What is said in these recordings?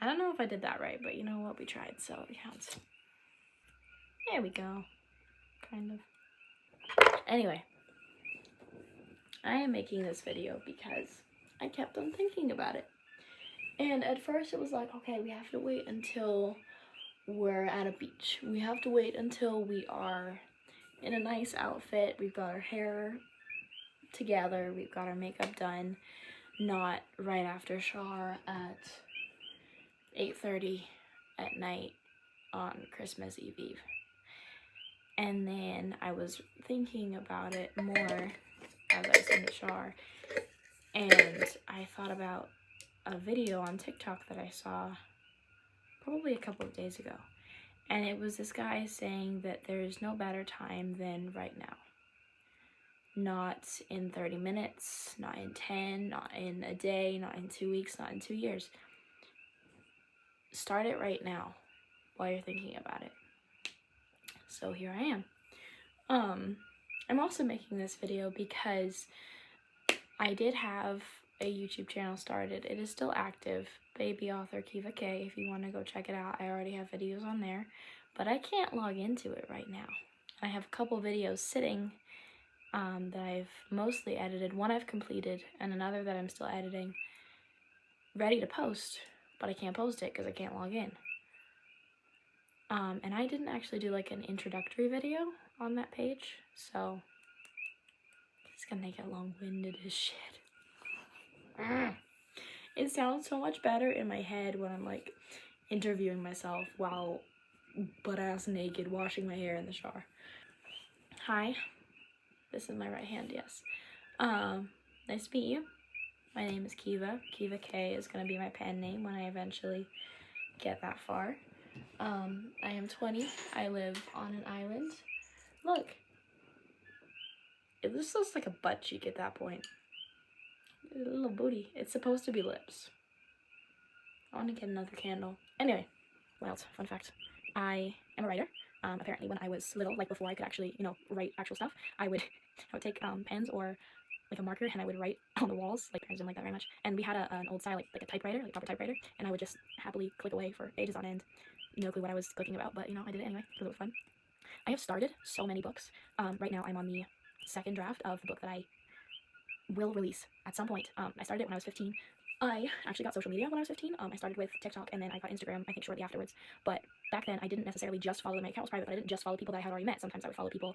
I don't know if I did that right, but you know what? We tried, so it counts. There we go. Kind of. Anyway, I am making this video because I kept on thinking about it. And at first it was like, okay, we have to wait until we're at a beach. We have to wait until we are in a nice outfit. We've got our hair together. We've got our makeup done. Not right after shower at 8:30 at night on Christmas Eve. And then I was thinking about it more as I was in the shower. And I thought about a video on TikTok that I saw probably a couple of days ago. And it was this guy saying that there's no better time than right now. Not in 30 minutes, not in 10, not in a day, not in 2 weeks, not in 2 years. Start it right now while you're thinking about it. So here I am. I'm also making this video because I did have a YouTube channel started. It is still active, baby author Kevagh, if you want to go check it out. I already have videos on there, but I can't log into it right now. I have a couple videos sitting that I've mostly edited. One I've completed and another that I'm still editing, ready to post, but I can't post it because I can't log in. And I didn't actually do like an introductory video on that page, so it's gonna make it long-winded as shit. It sounds so much better in my head when I'm like interviewing myself while butt-ass naked washing my hair in the shower. Hi, this is my right hand, yes. Nice to meet you. My name is Kevagh. Kevagh is gonna be my pen name when I eventually get that far. I am 20. I live on an island. Look. This looks like a butt cheek at that point. A little booty. It's supposed to be lips. I want to get another candle. Anyway, what else? Fun fact. I am a writer. Apparently when I was little, like before I could actually, write actual stuff, I would take pens or like a marker and I would write on the walls. Like, parents didn't like that very much. And we had an old style, like a typewriter, like a proper typewriter, and I would just happily click away for ages on end. No clue what I was clicking about, but I did it anyway because it was fun. I have started so many books. Right now I'm on the second draft of the book that I will release at some point. I started it when I was 15. I actually got social media when I was 15. I started with TikTok and then I got Instagram, I think, shortly afterwards. But back then I didn't necessarily just follow them. My account was private, but I didn't just follow people that I had already met. Sometimes I would follow people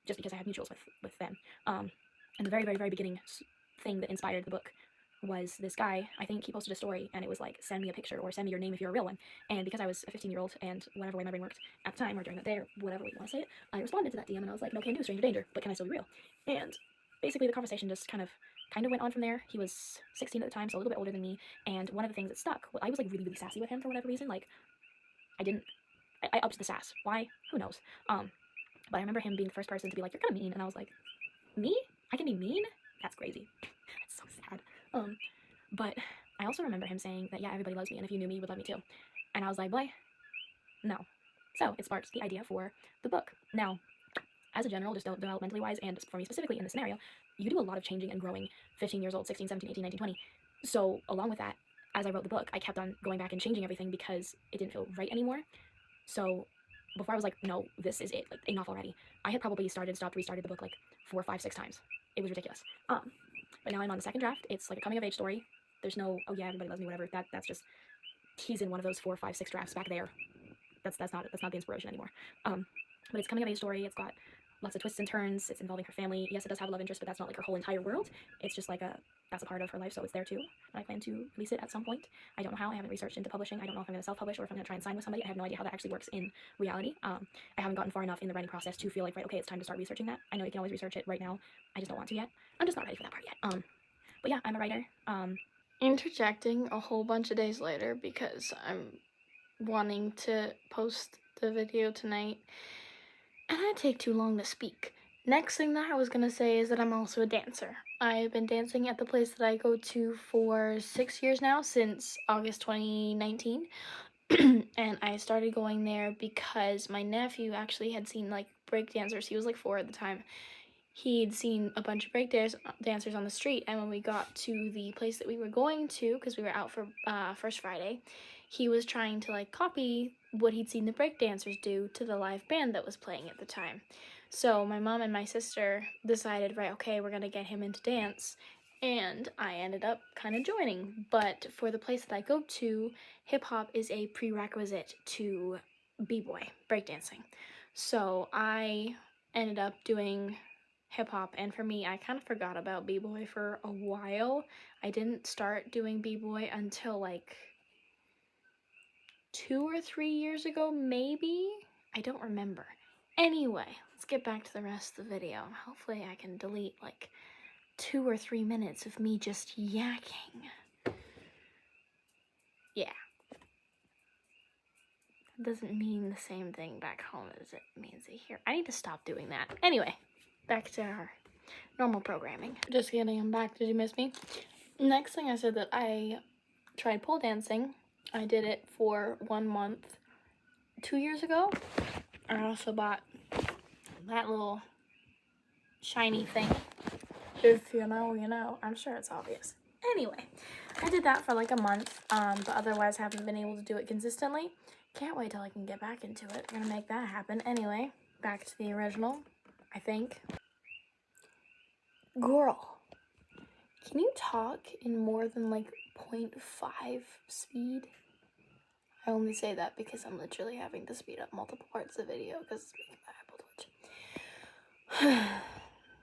just because I had mutuals with them. And the very, very, very beginning thing that inspired the book was this guy. I think he posted a story and it was like, send me a picture or send me your name if you're a real one. And because I was a 15-year-old and whatever way my brain worked at the time or during that day or whatever way you want to say it, I responded to that DM and I was like, no can do, stranger danger, but can I still be real? And basically the conversation just kind of went on from there. He was 16 at the time, so a little bit older than me, and one of the things that stuck, I was like really, really sassy with him for whatever reason. Like, I upped the sass. Why? Who knows? But I remember him being the first person to be like, you're kind of mean, and I was like, me? I can be mean? That's crazy. That's so sad. But I also remember him saying that, yeah, everybody loves me, and if you knew me, you would love me too. And I was like, boy, no. So it sparked the idea for the book. Now, as a general, just developmentally wise, and for me specifically in this scenario, you do a lot of changing and growing 15 years old, 16, 17, 18, 19, 20. So along with that, as I wrote the book, I kept on going back and changing everything because it didn't feel right anymore. So before I was like, no, this is it, like enough already, I had probably stopped, restarted the book like 4, 5, 6 times. It was ridiculous. But now I'm on the second draft. It's like a coming of age story. There's no, oh yeah, everybody loves me, whatever. That's just, he's in one of those 4, 5, 6 drafts back there. That's not the inspiration anymore. But it's coming of age story. It's got lots of twists and turns. It's involving her family. Yes, it does have a love interest, but that's not like her whole entire world. It's just like that's a part of her life, so it's there too. And I plan to release it at some point. I don't know how. I haven't researched into publishing. I don't know if I'm going to self-publish or if I'm going to try and sign with somebody. I have no idea how that actually works in reality. I haven't gotten far enough in the writing process to feel like, right, okay, it's time to start researching that. I know you can always research it right now. I just don't want to yet. I'm just not ready for that part yet. But yeah, I'm a writer. Interjecting a whole bunch of days later because I'm wanting to post the video tonight, and I take too long to speak. Next thing that I was gonna say is that I'm also a dancer. I've been dancing at the place that I go to for 6 years now, since August 2019. And I started going there because my nephew actually had seen like break dancers. He was like 4 at the time. He'd seen a bunch of break dancers on the street, and when we got to the place that we were going to, because we were out for First Friday, he was trying to like copy what he'd seen the breakdancers do to the live band that was playing at the time. So my mom and my sister decided, right, okay, we're gonna get him into dance, and I ended up kind of joining. But for the place that I go to, hip hop is a prerequisite to b-boy breakdancing. So I ended up doing hip hop, and for me, I kind of forgot about b-boy for a while. I didn't start doing b-boy until like 2 or 3 years ago, maybe? I don't remember. Anyway, let's get back to the rest of the video. Hopefully I can delete like 2 or 3 minutes of me just yakking. Yeah. That doesn't mean the same thing back home as it means it here. I need to stop doing that. Anyway, back to our normal programming. Just kidding, I'm back. Did you miss me? Next thing I said that I tried pole dancing. I did it for 1 month 2 years ago. I also bought that little shiny thing. If you know, you know. I'm sure it's obvious. Anyway, I did that for like a month, but otherwise haven't been able to do it consistently. Can't wait till I can get back into it. I'm gonna make that happen. Anyway, back to the original, I think. Girl, can you talk in more than like 0.5 speed? I only say that because I'm literally having to speed up multiple parts of the video because it's making my eyeball twitch.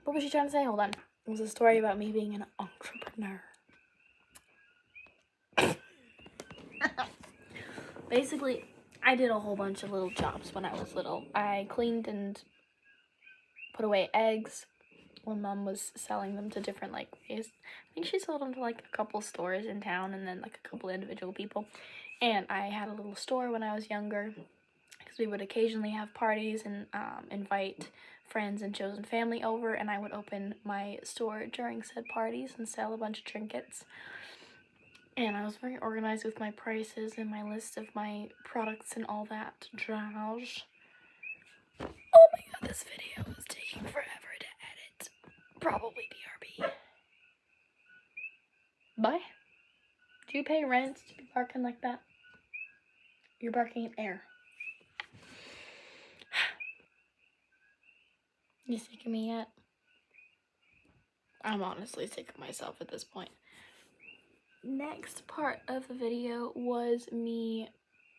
What was she trying to say? Hold on. It was a story about me being an entrepreneur. Basically, I did a whole bunch of little jobs when I was little. I cleaned and put away eggs when Mom was selling them to different like ways. I think she sold them to like a couple stores in town and then like a couple individual people. And I had a little store when I was younger because we would occasionally have parties and invite friends and chosen family over, and I would open my store during said parties and sell a bunch of trinkets. And I was very organized with my prices and my list of my products and all that jazz. Oh my god, this video is taking forever to edit. Probably BRB. Bye. Do you pay rent to be barking like that? You're barking in air. You sick of me yet? I'm honestly sick of myself at this point. Next part of the video was me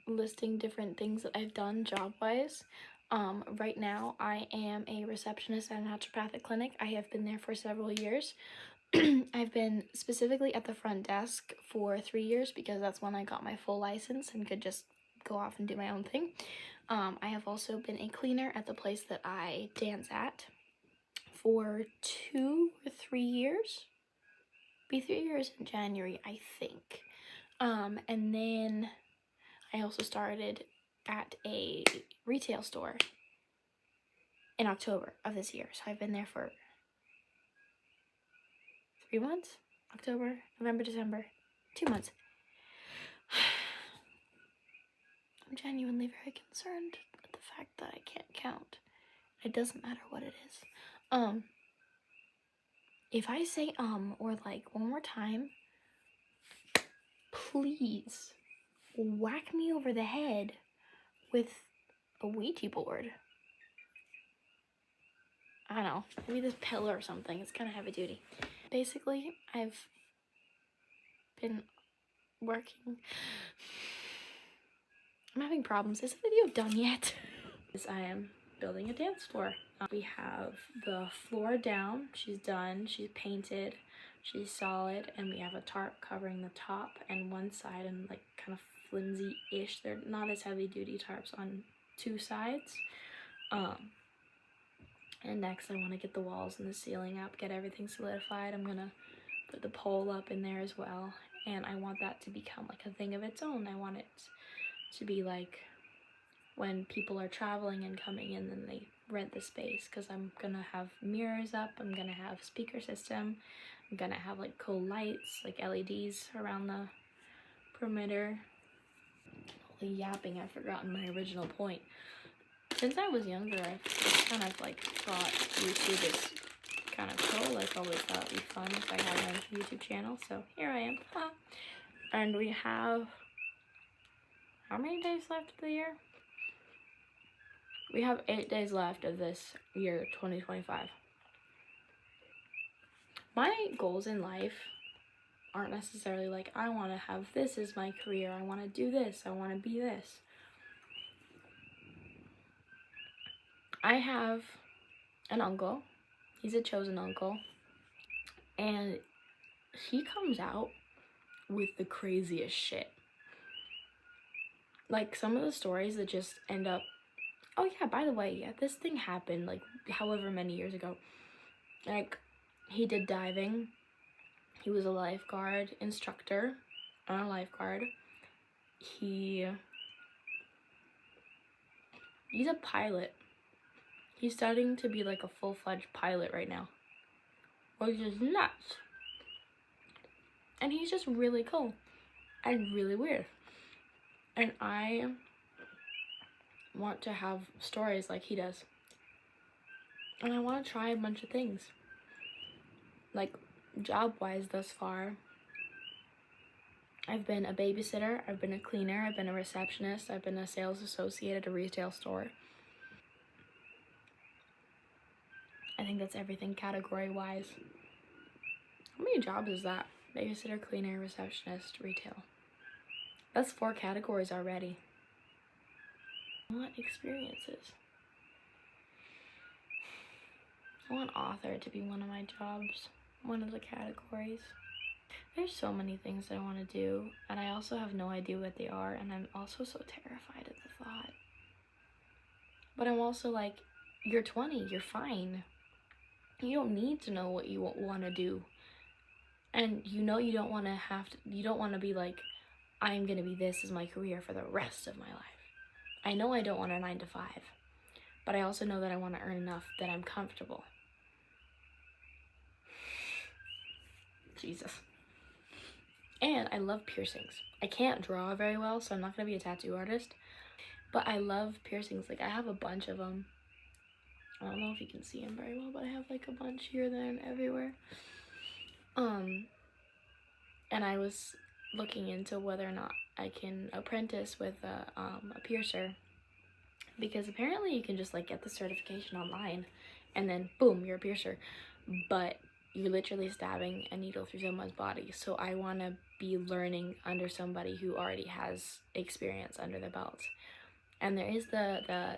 listing different things that I've done job-wise. Right now, I am a receptionist at a naturopathic clinic. I have been there for several years. I've been specifically at the front desk for 3 years because that's when I got my full license and could just go off and do my own thing. I have also been a cleaner at the place that I dance at for 2 or 3 years. Be 3 years in January, I think. And then I also started at a retail store in October of this year. So I've been there for 3 months? October, November, December, 2 months. I'm genuinely very concerned at the fact that I can't count. It doesn't matter what it is. If I say or like one more time, please whack me over the head with a Ouija board. I don't know, maybe this pillow or something. It's kind of heavy duty. Basically, I've been working. I'm having problems. Is the video done yet? I am building a dance floor. We have the floor down. She's done. She's painted. She's solid. And we have a tarp covering the top and one side and like kind of flimsy-ish. They're not as heavy-duty tarps on 2 sides. And next I want to get the walls and the ceiling up, get everything solidified. I'm going to put the pole up in there as well. And I want that to become like a thing of its own. I want it to be like when people are traveling and coming in, then they rent the space, because I'm gonna have mirrors up, I'm gonna have speaker system, I'm gonna have like cool lights, like LEDs around the perimeter. Holy yapping, I've forgotten my original point. Since I was younger, I've just kind of like thought YouTube is kind of cool. Like, always thought it'd be fun if I had my YouTube channel, so here I am. And we have how many days left of the year? We have 8 days left of this year, 2025. My goals in life aren't necessarily like, I want to have this as my career, I want to do this, I want to be this. I have an uncle. He's a chosen uncle. And he comes out with the craziest shit. Like, some of the stories that just end up, oh yeah, by the way, yeah, this thing happened, like, however many years ago. Like, he did diving. He was a lifeguard instructor on a lifeguard. He's a pilot. He's studying to be like a full-fledged pilot right now, which is nuts. And he's just really cool and really weird. And I want to have stories like he does. And I want to try a bunch of things. Like, job-wise thus far, I've been a babysitter, I've been a cleaner, I've been a receptionist, I've been a sales associate at a retail store. I think that's everything category-wise. How many jobs is that? Babysitter, cleaner, receptionist, retail. That's 4 categories already. What experiences? I want author to be one of my jobs, one of the categories. There's so many things I want to do, and I also have no idea what they are, and I'm also so terrified at the thought. But I'm also like, you're 20, you're fine. You don't need to know what you want to do. And you know you don't want to be like, I'm going to be this as my career for the rest of my life. I know I don't want a 9 to 5, but I also know that I want to earn enough that I'm comfortable. Jesus. And I love piercings. I can't draw very well, so I'm not going to be a tattoo artist, but I love piercings. Like, I have a bunch of them. I don't know if you can see them very well, but I have like a bunch here, there, and everywhere. And I was looking into whether or not I can apprentice with a piercer, because apparently you can just like get the certification online and then boom, you're a piercer, but you're literally stabbing a needle through someone's body. So I want to be learning under somebody who already has experience under their belt. And there is the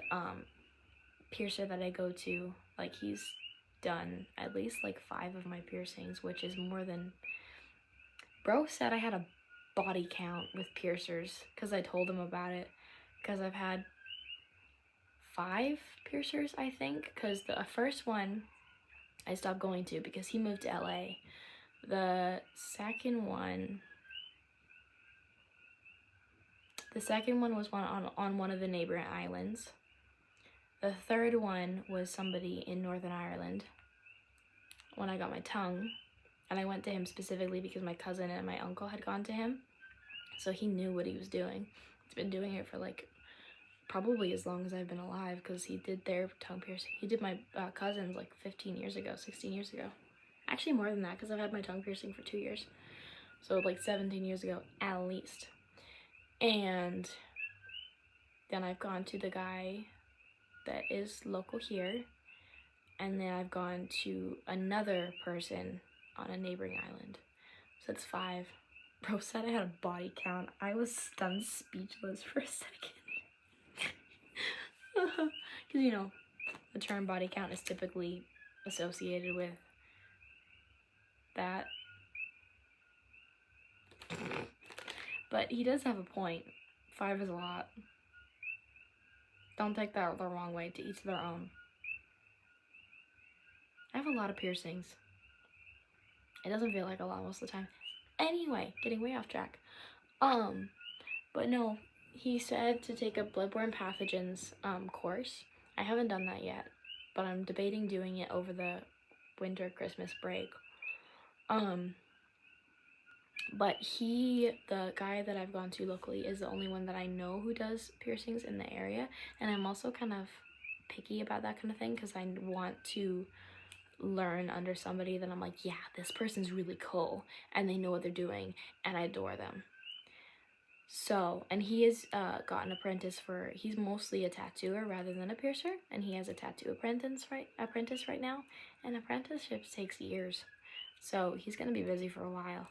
piercer that I go to, like, he's done at least like 5 of my piercings, which is more than... Bro said I had a body count with piercers because I told him about it, because I've had 5 piercers, I think, because the first one I stopped going to because he moved to LA. The second one was one on one of the neighboring islands. The third one was somebody in Northern Ireland when I got my tongue. And I went to him specifically because my cousin and my uncle had gone to him. So he knew what he was doing. He's been doing it for like probably as long as I've been alive, because he did their tongue piercing. He did my cousin's like 15 years ago, 16 years ago. Actually more than that, because I've had my tongue piercing for 2 years. So like 17 years ago at least. And then I've gone to the guy that is local here. And then I've gone to another person on a neighboring island. So it's 5. Bro said I had a body count. I was stunned speechless for a second. Because, you know, the term body count is typically associated with that. But he does have a point. 5 is a lot. Don't take that the wrong way, to each their own. I have a lot of piercings. It doesn't feel like a lot most of the time. Anyway, getting way off track. But no, he said to take a bloodborne pathogens course. I haven't done that yet, but I'm debating doing it over the winter Christmas break. But the guy that I've gone to locally is the only one that I know who does piercings in the area, and I'm also kind of picky about that kind of thing because I want to learn under somebody that I'm like, yeah, this person's really cool and they know what they're doing and I adore them. So, and he has got an apprentice for, he's mostly a tattooer rather than a piercer, and he has a tattoo apprentice right now, and apprenticeships takes years, so he's gonna be busy for a while.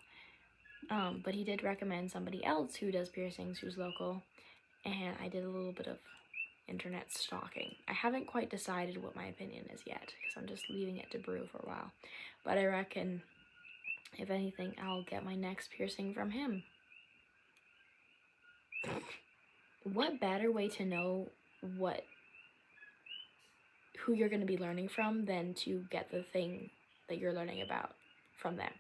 But he did recommend somebody else who does piercings who's local, and I did a little bit of internet stalking. I haven't quite decided what my opinion is yet, because I'm just leaving it to brew for a while, but I reckon, if anything, I'll get my next piercing from him. What better way to know who you're going to be learning from than to get the thing that you're learning about from them?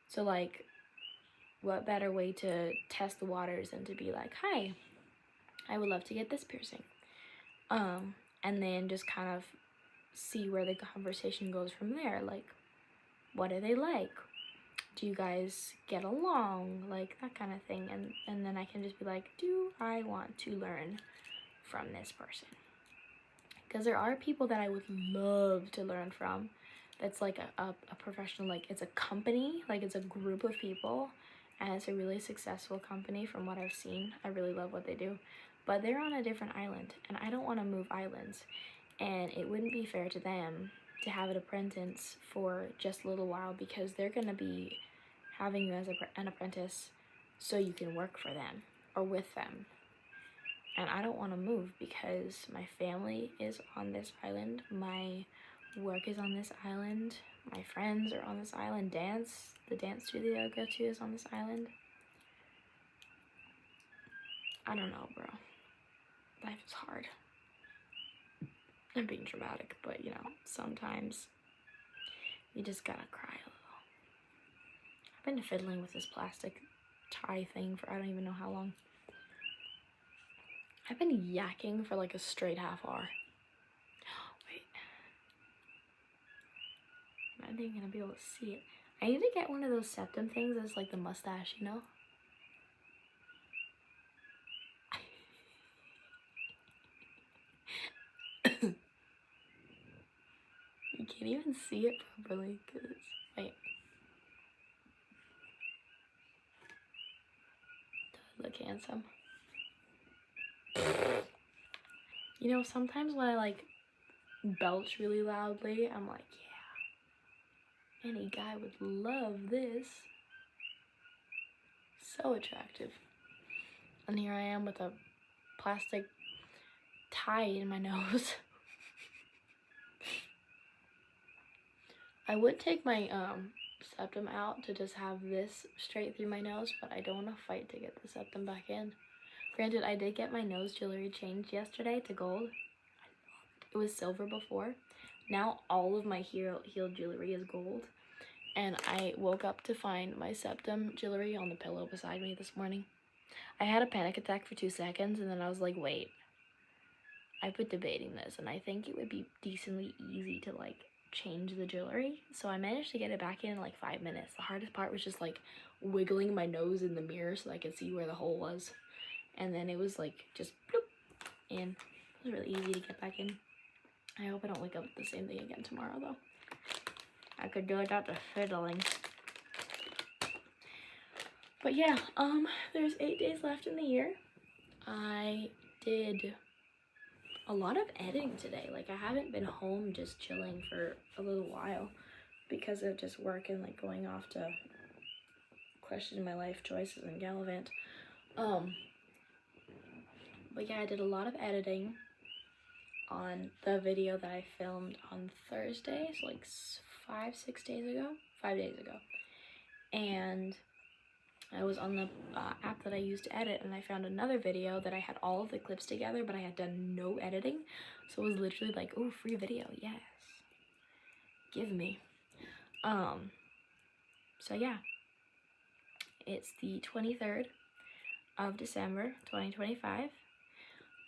So, like, what better way to test the waters than to be like, hi, I would love to get this piercing. And then just kind of see where the conversation goes from there. Like, what are they like? Do you guys get along? Like, that kind of thing. And then I can just be like, do I want to learn from this person? Because there are people that I would love to learn from. That's like a professional, like it's a company, like it's a group of people, and it's a really successful company from what I've seen. I really love what they do. But they're on a different island, and I don't want to move islands. And it wouldn't be fair to them to have an apprentice for just a little while, because they're going to be having you as an apprentice so you can work for them or with them. And I don't want to move because my family is on this island, my work is on this island, my friends are on this island, the dance studio I go to is on this island. I don't know, bro. Life is hard. I'm being dramatic, but you know, sometimes you just gotta cry a little. I've been fiddling with this plastic tie thing for I don't even know how long. I've been yakking for like a straight half hour. Wait. I'm not even gonna be able to see it. I need to get one of those septum things that's like the mustache, you know? You can't even see it properly because it's, wait. Do I look handsome? You know, sometimes when I like belch really loudly, I'm like, yeah, any guy would love this. So attractive. And here I am with a plastic tie in my nose. I would take my septum out to just have this straight through my nose, but I don't want to fight to get the septum back in. Granted, I did get my nose jewelry changed yesterday to gold. It was silver before. Now all of my heel jewelry is gold. And I woke up to find my septum jewelry on the pillow beside me this morning. I had a panic attack for 2 seconds, and then I was like, wait. I've been debating this, and I think it would be decently easy to, like, change the jewelry. So I managed to get it back in like 5 minutes. The hardest part was just like wiggling my nose in the mirror so I could see where the hole was. And then it was like just bloop in. It was really easy to get back in. I hope I don't wake up with the same thing again tomorrow though. I could do it without the fiddling. But yeah, there's 8 days left in the year. I did a lot of editing today. Like, I haven't been home just chilling for a little while because of just work and like going off to question my life choices and Gallivant. But yeah, I did a lot of editing on the video that I filmed on Thursday, so like 5 days ago. And I was on the app that I used to edit, and I found another video that I had all of the clips together, but I had done no editing. So it was literally like, oh, free video, yes. Give me. So yeah. It's the 23rd of December, 2025.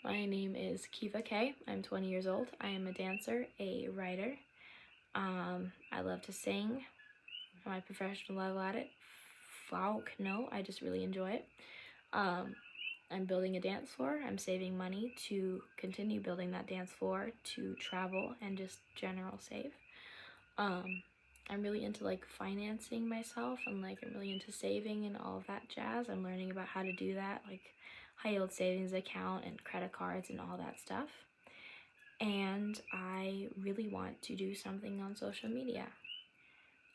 My name is Kevagh. I'm 20 years old. I am a dancer, a writer. I love to sing. I'm a professional level at it. No, I just really enjoy it. I'm building a dance floor. I'm saving money to continue building that dance floor, to travel and just general save. I'm really into like financing myself, and like I'm really into saving and all of that jazz. I'm learning about how to do that, like high yield savings account and credit cards and all that stuff. And I really want to do something on social media.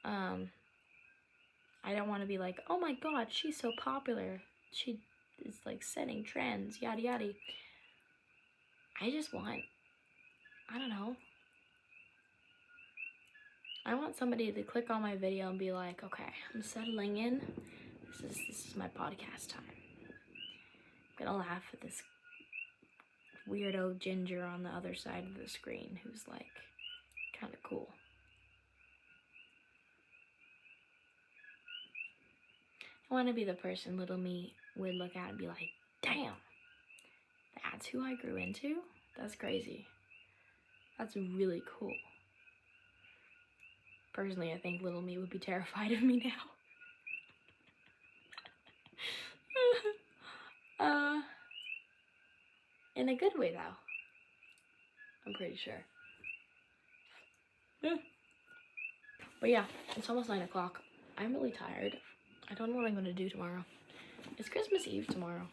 I don't want to be like, oh my god, she's so popular, she is like setting trends, yada yada. I just want, I don't know, I want somebody to click on my video and be like, okay, I'm settling in. This is my podcast time. I'm gonna laugh at this weirdo ginger on the other side of the screen who's like kind of cool. I want to be the person little me would look at and be like, damn, that's who I grew into? That's crazy. That's really cool. Personally, I think little me would be terrified of me now. In a good way though. I'm pretty sure. But yeah, it's almost 9 o'clock. I'm really tired. I don't know what I'm gonna do tomorrow. It's Christmas Eve tomorrow.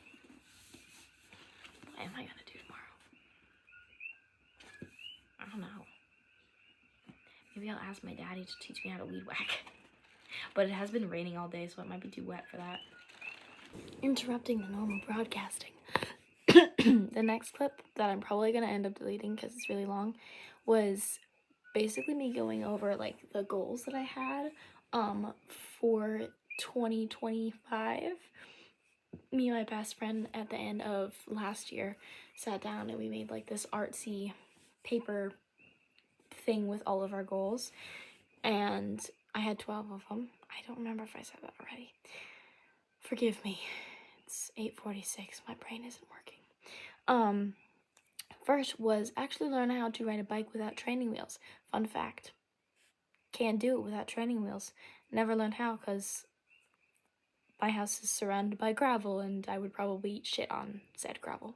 What am I gonna do tomorrow? I don't know. Maybe I'll ask my daddy to teach me how to weed whack. But it has been raining all day, so it might be too wet for that. Interrupting the normal broadcasting. The next clip that I'm probably gonna end up deleting because it's really long was basically me going over like the goals that I had for 2025. Me and my best friend at the end of last year sat down and we made like this artsy paper thing with all of our goals, and I had 12 of them. I don't remember if I said that already. Forgive me. It's 8:46. My brain isn't working. First was actually learn how to ride a bike without training wheels. Fun fact. Can't do it without training wheels. Never learned how because my house is surrounded by gravel and I would probably eat shit on said gravel.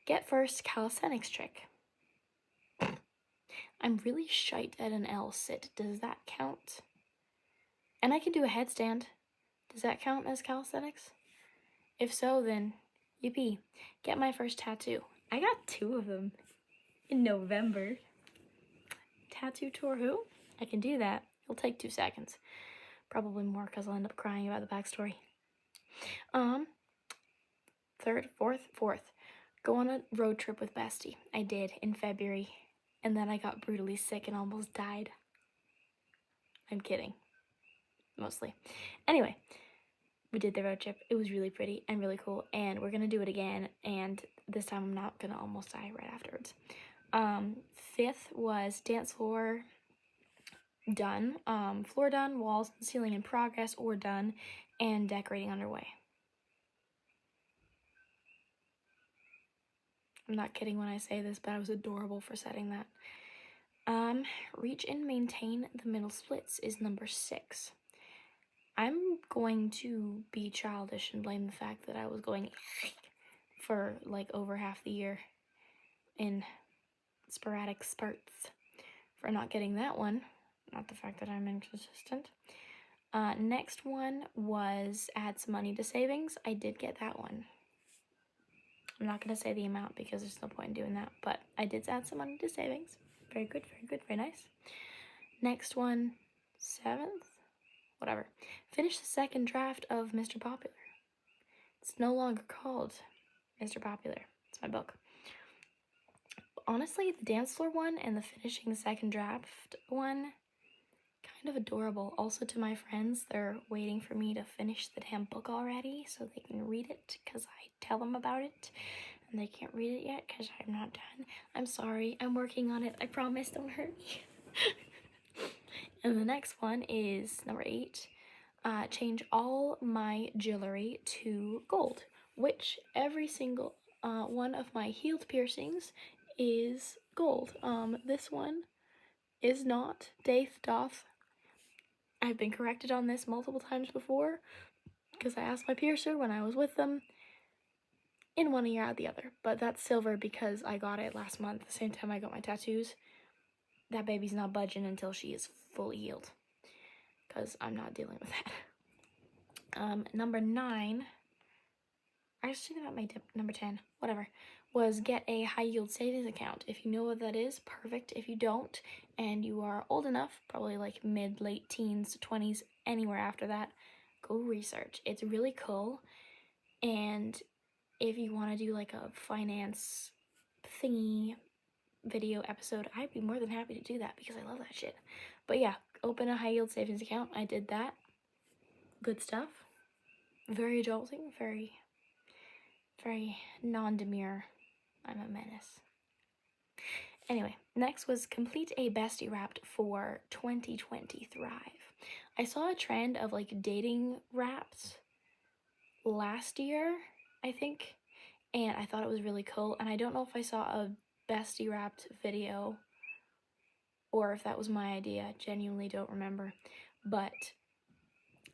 Get first calisthenics trick. I'm really shite at an L sit. Does that count? And I can do a headstand. Does that count as calisthenics? If so, then yippee. Get my first tattoo. I got 2 of them in November. Tattoo tour who? I can do that. It'll take 2 seconds. Probably more because I'll end up crying about the backstory. Fourth. Go on a road trip with Bestie. I did in February. And then I got brutally sick and almost died. I'm kidding. Mostly. Anyway, we did the road trip. It was really pretty and really cool. And we're going to do it again. And this time I'm not going to almost die right afterwards. 5th was dance floor done. Floor done, walls and ceiling in progress or done. And decorating underway. I'm not kidding when I say this, but I was adorable for setting that. Reach and maintain the middle splits is number 6. I'm going to be childish and blame the fact that I was going for like over half the year in sporadic spurts for not getting that one. Not the fact that I'm inconsistent. Next one was add some money to savings. I did get that one. I'm not going to say the amount because there's no point in doing that, but I did add some money to savings. Very good, very nice. Next one, 7th, whatever. Finish the 2nd draft of Mr. Popular. It's no longer called Mr. Popular. It's my book. Honestly, the dance floor one and the finishing the 2nd draft one, kind of adorable. Also to my friends, they're waiting for me to finish the damn book already so they can read it because I tell them about it and they can't read it yet because I'm not done. I'm sorry, I'm working on it. I promise, don't hurt me. And the next one is number 8. Change all my jewelry to gold, which every single one of my healed piercings is gold. This one is not. Doth. I've been corrected on this multiple times before because I asked my piercer when I was with them in one ear out the other, but that's silver because I got it last month, the same time I got my tattoos. That baby's not budging until she is fully healed. because I'm not dealing with that. Number 9, I was thinking about my number 10, whatever, was get a high yield savings account. If you know what that is, perfect. If you don't, and you are old enough, probably like late teens, 20s, anywhere after that, go research. It's really cool. And if you want to do like a finance thingy video episode, I'd be more than happy to do that because I love that shit. But yeah, open a high yield savings account. I did that. Good stuff. Very adulting, very non-demure. I'm a menace. Anyway, next was complete a bestie wrapped for 2020 Thrive. I saw a trend of like dating wraps last year, I think, and I thought it was really cool. And I don't know if I saw a bestie wrapped video or if that was my idea. Genuinely don't remember, but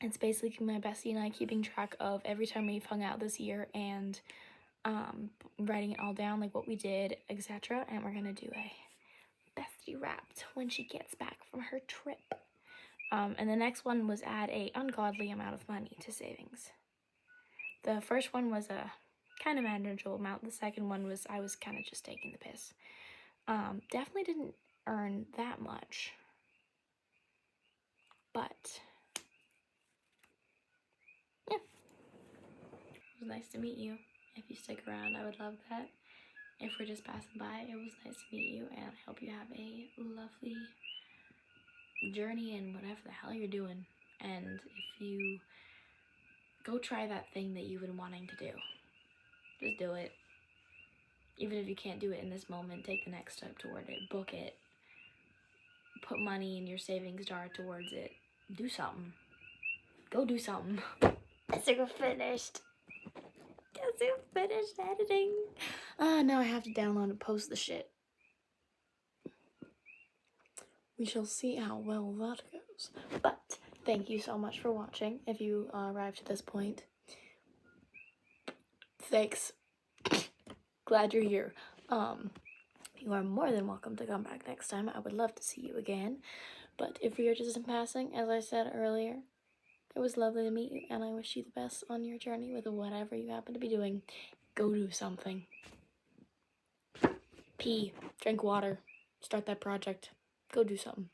it's basically my bestie and I keeping track of every time we've hung out this year and writing it all down, like what we did, etc. And we're gonna do a bestie wrapped when she gets back from her trip. And the next one was add a ungodly amount of money to savings. The first one was a kind of manageable amount. The second one was I was kind of just taking the piss. Definitely didn't earn that much, but yeah, it was nice to meet you. If you stick around, I would love that. If we're just passing by, it was nice to meet you, and I hope you have a lovely journey in whatever the hell you're doing. And if you go try that thing that you've been wanting to do, just do it. Even if you can't do it in this moment, take the next step toward it. Book it. Put money in your savings jar towards it. Do something. Go do something. I think we're finished. Guess we finished editing. Now I have to download and post the shit. We shall see how well that goes. But thank you so much for watching. If you arrived to this point, thanks. Glad you're here. You are more than welcome to come back next time. I would love to see you again. But if we are just in passing, as I said earlier, it was lovely to meet you, and I wish you the best on your journey with whatever you happen to be doing. Go do something. Pee, drink water, start that project. Go do something.